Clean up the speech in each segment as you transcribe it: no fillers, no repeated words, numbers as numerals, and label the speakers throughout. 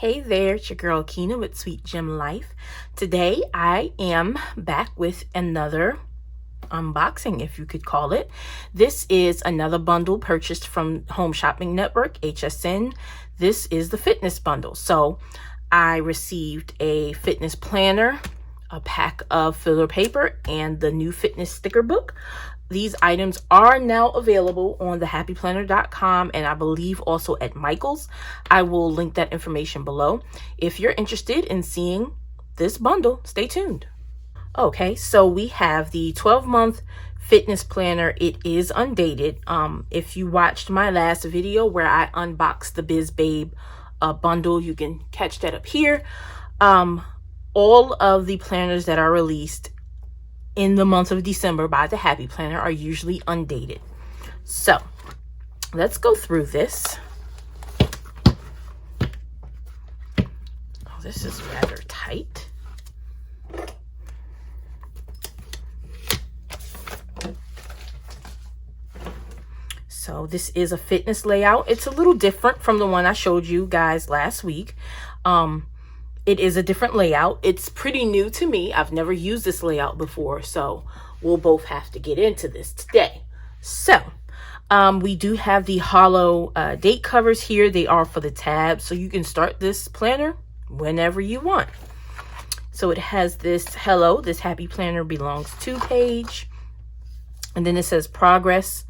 Speaker 1: Hey there, it's your girl Keena with Sweet Gem Life. Today I am back with another unboxing, if you could call it. This is another bundle purchased from Home Shopping Network, HSN. This is the fitness bundle. So I received a fitness planner, a pack of filler paper, and the new fitness sticker book. These items are now available on thehappyplanner.com and I believe also at Michael's. I will link that information below. If you're interested in seeing this bundle, stay tuned. Okay, so we have the 12-month fitness planner. It is undated. If you watched my last video where I unboxed the Biz Babe bundle, you can catch that up here. All of the planners that are released in the month of December by the Happy Planner are usually undated. So let's go through this. Oh, this is rather tight. So this is a fitness layout. It's a little different from the one I showed you guys last week. It is a different layout. It's pretty new to me. I've never used this layout before, so we'll both have to get into this today. So we do have the hollow date covers here. They are for the tabs, so you can start this planner whenever you want. So it has this hello, this Happy Planner belongs to page. And then it says progress,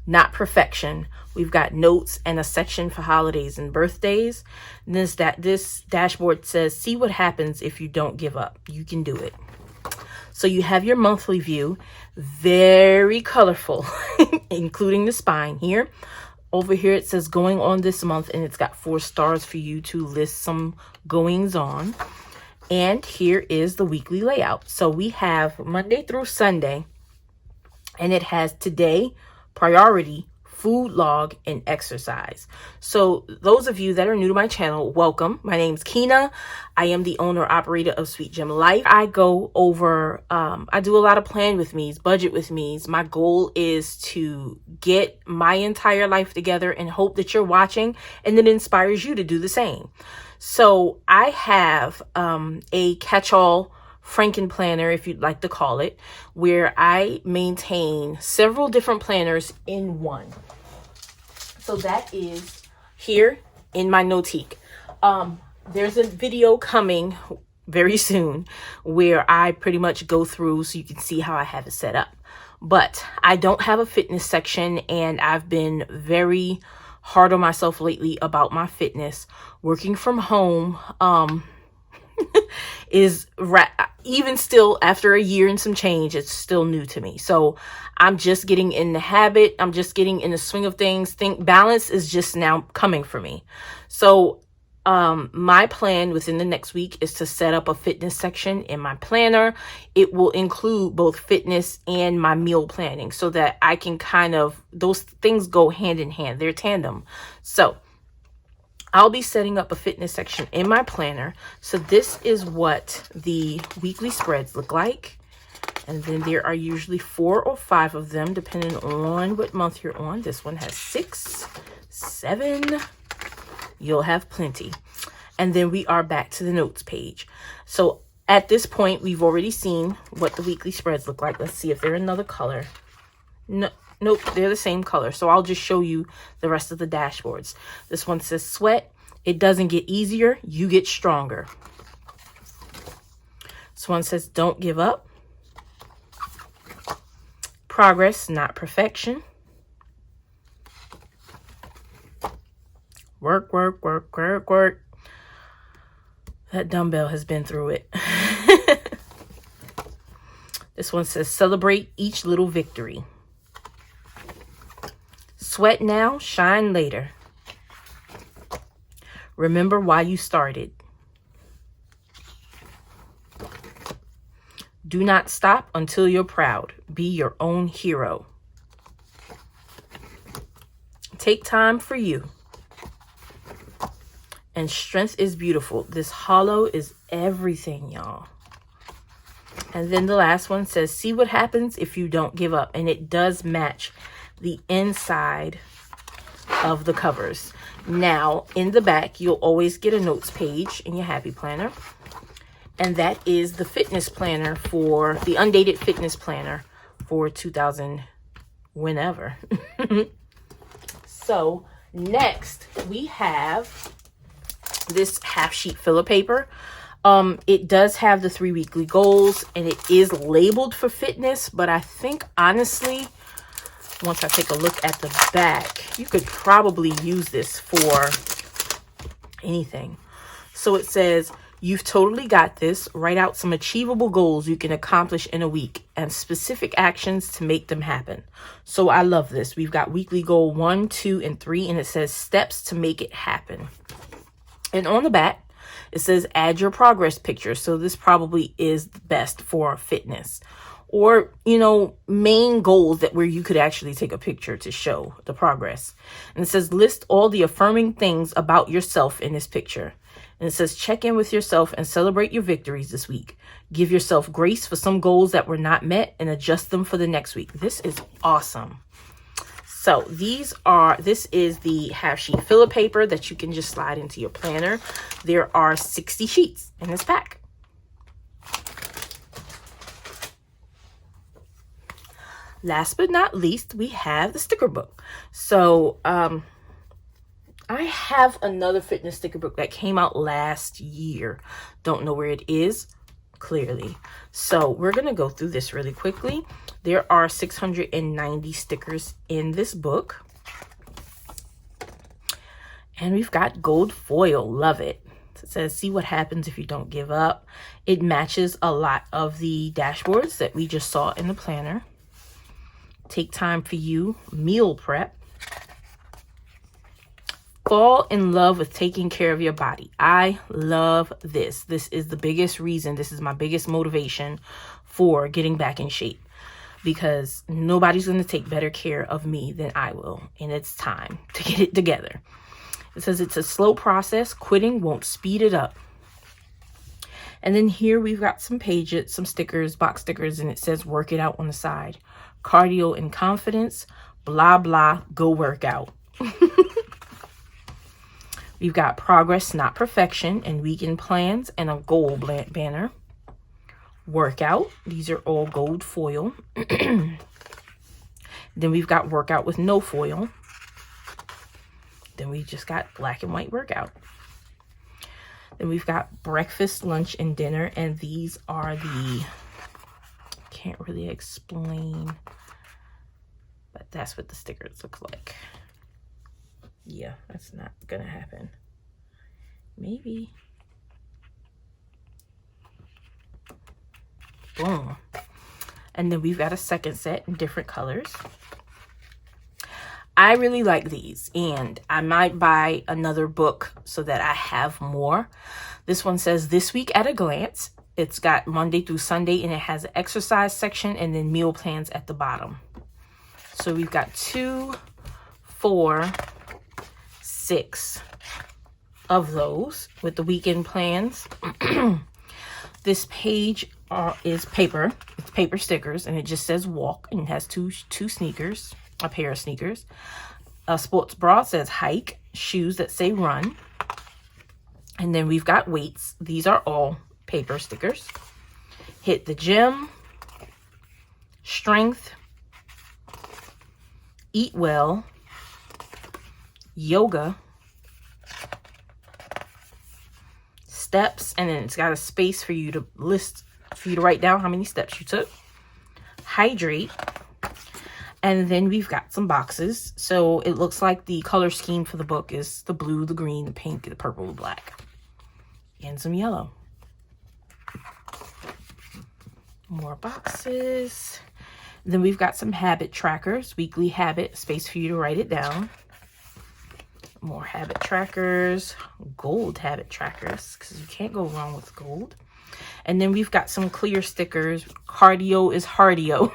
Speaker 1: not perfection. We've got notes and a section for holidays and birthdays. And this dashboard says, see what happens if you don't give up. You can do it. So you have your monthly view, very colorful, including the spine here. Over here it says going on this month, and it's got 4 stars for you to list some goings on. And here is the weekly layout. So we have Monday through Sunday, and it has today, priority, food log, and exercise. So those of you that are new to my channel, welcome. My name's Keena. I am the owner operator of Sweet Gem Life. I go over, I do a lot of plan with me's, budget with me's. My goal is to get my entire life together and hope that you're watching and it inspires you to do the same. So I have a catch-all Franken planner, if you'd like to call it, where I maintain several different planners in one. So that is here in my Notique. There's a video coming very soon where I pretty much go through so you can see how I have it set up. But I don't have a fitness section, and I've been very hard on myself lately about my fitness. Working from home, is even still after a year and some change, it's still new to me. So I'm just getting in the habit. I'm just getting in the swing of things. Balance is just now coming for me. So my plan within the next week is to set up a fitness section in my planner. It will include both fitness and my meal planning so that I can those things go hand in hand. They're tandem. So I'll be setting up a fitness section in my planner. So this is what the weekly spreads look like. And then there are usually 4 or 5 of them, depending on what month you're on. This one has 6, 7. You'll have plenty. And then we are back to the notes page. So at this point, we've already seen what the weekly spreads look like. Let's see if they're another color. No. Nope, they're the same color. So I'll just show you the rest of the dashboards. This one says sweat. It doesn't get easier. You get stronger. This one says don't give up. Progress, not perfection. Work, work, work, work, work. That dumbbell has been through it. This one says celebrate each little victory. Sweat now, shine later. Remember why you started. Do not stop until you're proud. Be your own hero. Take time for you. And strength is beautiful. This hollow is everything, y'all. And then the last one says, see what happens if you don't give up. And it does match the inside of the covers. Now, in the back, you'll always get a notes page in your Happy Planner. And that is the fitness planner for the undated fitness planner for 2000 whenever. So next we have this half sheet filler paper. It does have the 3 weekly goals and it is labeled for fitness, but I think honestly, once I take a look at the back, you could probably use this for anything. So it says, "You've totally got this. Write out some achievable goals you can accomplish in a week and specific actions to make them happen." So I love this. We've got weekly goal 1, 2, and 3, and it says steps to make it happen. And on the back, it says add your progress picture. So this probably is the best for fitness or, you know, main goals that where you could actually take a picture to show the progress. And it says list all the affirming things about yourself in this picture. And it says check in with yourself and celebrate your victories this week. Give yourself grace for some goals that were not met and adjust them for the next week. This is awesome. So this is the half sheet filler paper that you can just slide into your planner. There are 60 sheets in this pack. Last but not least, we have the sticker book. So, I have another fitness sticker book that came out last year. Don't know where it is, clearly. So we're going to go through this really quickly. There are 690 stickers in this book. And we've got gold foil. Love it. It says, see what happens if you don't give up. It matches a lot of the dashboards that we just saw in the planner. Take time for you. Meal prep. Fall in love with taking care of your body. I love this. This is the biggest reason. This is my biggest motivation for getting back in shape, because nobody's going to take better care of me than I will. And it's time to get it together. It says it's a slow process. Quitting won't speed it up. And then here we've got some pages, some stickers, box stickers, and it says work it out on the side. Cardio and confidence, blah, blah, go work out. We've got progress, not perfection, and weekend plans, and a goal banner. Workout. These are all gold foil. Then we've got workout with no foil. Then we just got black and white workout. Then we've got breakfast, lunch, and dinner, and these are the, can't really explain, but that's what the stickers look like. Yeah, that's not gonna happen. Maybe. Boom. And then we've got a second set in different colors. I really like these, and I might buy another book so that I have more. This one says This Week at a Glance. It's got Monday through Sunday, and it has an exercise section and then meal plans at the bottom. So we've got 2, 4, 6 of those with the weekend plans. This page is paper. It's paper stickers, and it just says walk, and it has two sneakers, a pair of sneakers. A sports bra says hike, shoes that say run. And then we've got weights. These are all paper stickers. Hit the gym, strength, eat well, yoga, steps, and then it's got a space for you to write down how many steps you took. Hydrate. And then we've got some boxes. So it looks like the color scheme for the book is the blue, the green, the pink, the purple, the black, and some yellow. More boxes. Then we've got some habit trackers, weekly habit, space for you to write it down. More habit trackers, gold habit trackers, because you can't go wrong with gold. And then we've got some clear stickers. Cardio is hardio.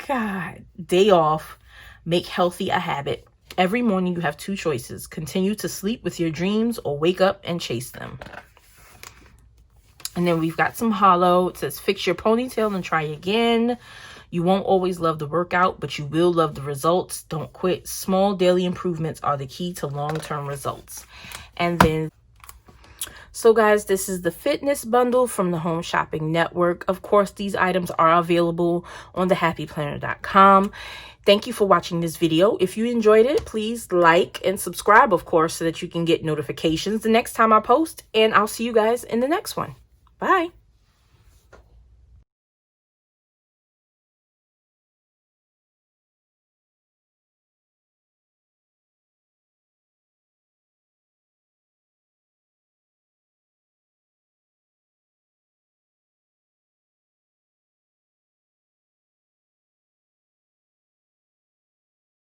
Speaker 1: God. Day off. Make healthy a habit. Every morning you have 2 choices. Continue to sleep with your dreams or wake up and chase them. And then we've got some hollow. It says fix your ponytail and try again. You won't always love the workout, but you will love the results. Don't quit. Small daily improvements are the key to long-term results. And then, so guys, this is the fitness bundle from the Home Shopping Network. Of course, these items are available on thehappyplanner.com. Thank you for watching this video. If you enjoyed it, please like and subscribe, of course, so that you can get notifications the next time I post. And I'll see you guys in the next one. Bye.